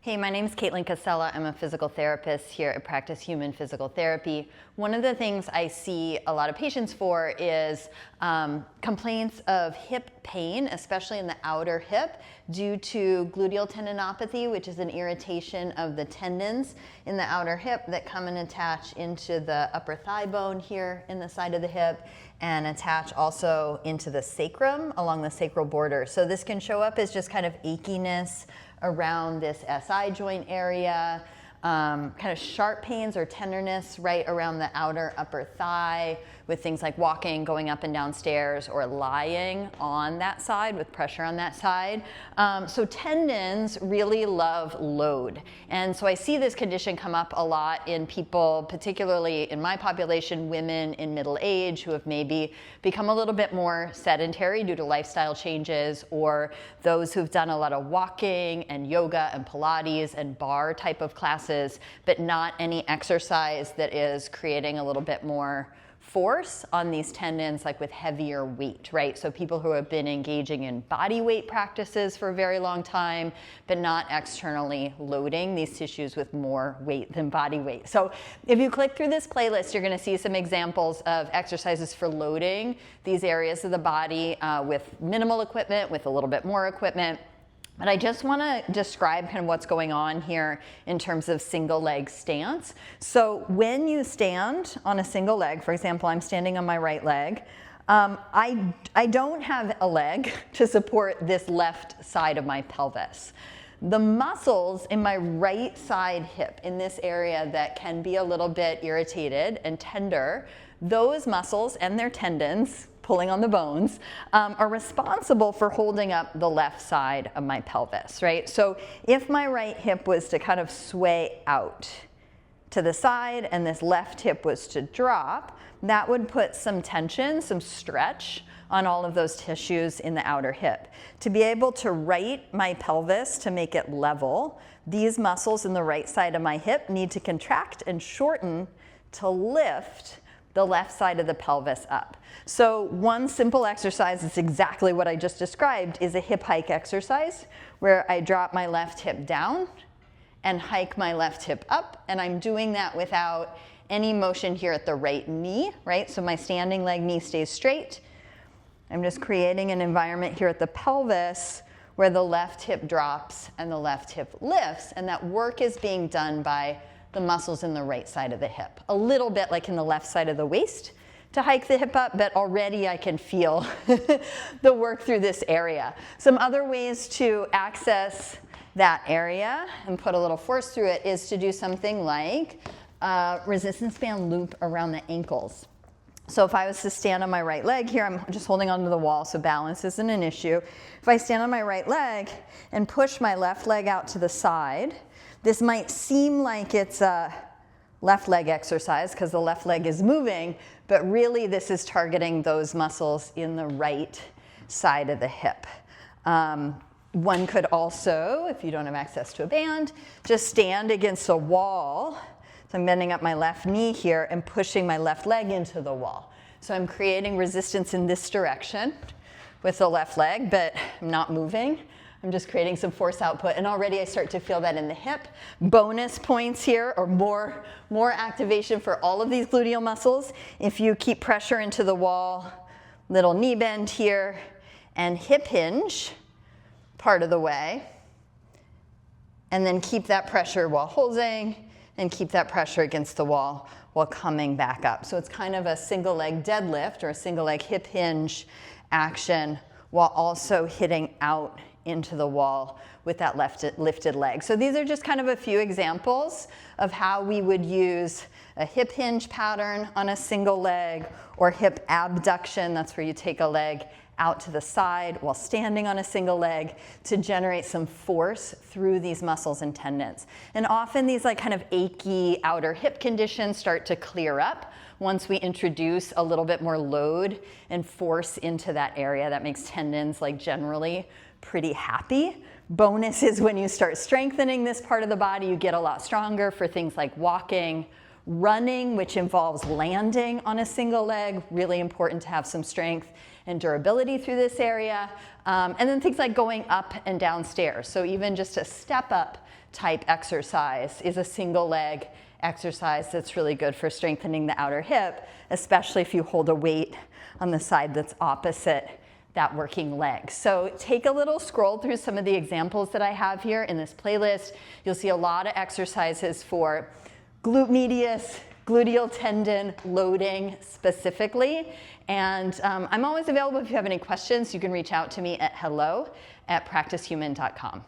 Hey, my name is Caitlin Casella. I'm a physical therapist here at Practice Human Physical Therapy. One of the things I see a lot of patients for is complaints of hip pain, especially in the outer hip, due to gluteal tendinopathy, which is an irritation of the tendons in the outer hip that come and attach into the upper thigh bone here in the side of the hip and attach also into the sacrum along the sacral border. So this can show up as just kind of achiness around this SI joint area, kind of sharp pains or tenderness right around the outer upper thigh with things like walking, going up and down stairs, or lying on that side with pressure on that side. So tendons really love load. And so I see this condition come up a lot in people, particularly in my population, women in middle age who have maybe become a little bit more sedentary due to lifestyle changes, or those who've done a lot of walking and yoga and Pilates and barre type of classes, but not any exercise that is creating a little bit more force on these tendons, like with heavier weight, right? So people who have been engaging in body weight practices for a very long time, but not externally loading these tissues with more weight than body weight. So if you click through this playlist, you're gonna see some examples of exercises for loading these areas of the body with minimal equipment, with a little bit more equipment. But I just want to describe kind of what's going on here in terms of single leg stance. So when you stand on a single leg, for example, I'm standing on my right leg, I don't have a leg to support this left side of my pelvis. The muscles in my right side hip, in this area that can be a little bit irritated and tender, those muscles and their tendons, pulling on the bones, are responsible for holding up the left side of my pelvis, right? So if my right hip was to kind of sway out to the side and this left hip was to drop, that would put some tension, some stretch on all of those tissues in the outer hip. To be able to right my pelvis to make it level, these muscles in the right side of my hip need to contract and shorten to lift the left side of the pelvis up. So one simple exercise is exactly what I just described, is a hip hike exercise where I drop my left hip down and hike my left hip up, and I'm doing that without any motion here at the right knee, right? So my standing leg knee stays straight. I'm just creating an environment here at the pelvis where the left hip drops and the left hip lifts, and that work is being done by the muscles in the right side of the hip. A little bit like in the left side of the waist to hike the hip up, but already I can feel the work through this area. Some other ways to access that area and put a little force through it is to do something like resistance band loop around the ankles. So if I was to stand on my right leg here, I'm just holding onto the wall, so balance isn't an issue. If I stand on my right leg and push my left leg out to the side, this might seem like it's a left leg exercise because the left leg is moving, but really this is targeting those muscles in the right side of the hip. One could also, if you don't have access to a band, just stand against a wall. So I'm bending up my left knee here and pushing my left leg into the wall. So I'm creating resistance in this direction with the left leg, but I'm not moving. I'm just creating some force output, and already I start to feel that in the hip. Bonus points here, or more activation for all of these gluteal muscles. If you keep pressure into the wall, little knee bend here, and hip hinge part of the way, and then keep that pressure while holding, and keep that pressure against the wall while coming back up. So it's kind of a single leg deadlift or a single leg hip hinge action while also hitting out into the wall with that lifted leg. So these are just kind of a few examples of how we would use a hip hinge pattern on a single leg, or hip abduction, that's where you take a leg out to the side while standing on a single leg to generate some force through these muscles and tendons. And often these like kind of achy outer hip conditions start to clear up once we introduce a little bit more load and force into that area. That makes tendons like generally pretty happy. Bonus is when you start strengthening this part of the body, you get a lot stronger for things like walking, Running, which involves landing on a single leg, really important to have some strength and durability through this area. And then things like going up and down stairs. So even just a step up type exercise is a single leg exercise that's really good for strengthening the outer hip, especially if you hold a weight on the side that's opposite that working leg. So take a little scroll through some of the examples that I have here in this playlist. You'll see a lot of exercises for glute medius, gluteal tendon loading specifically. And I'm always available if you have any questions. You can reach out to me at hello@practicehuman.com.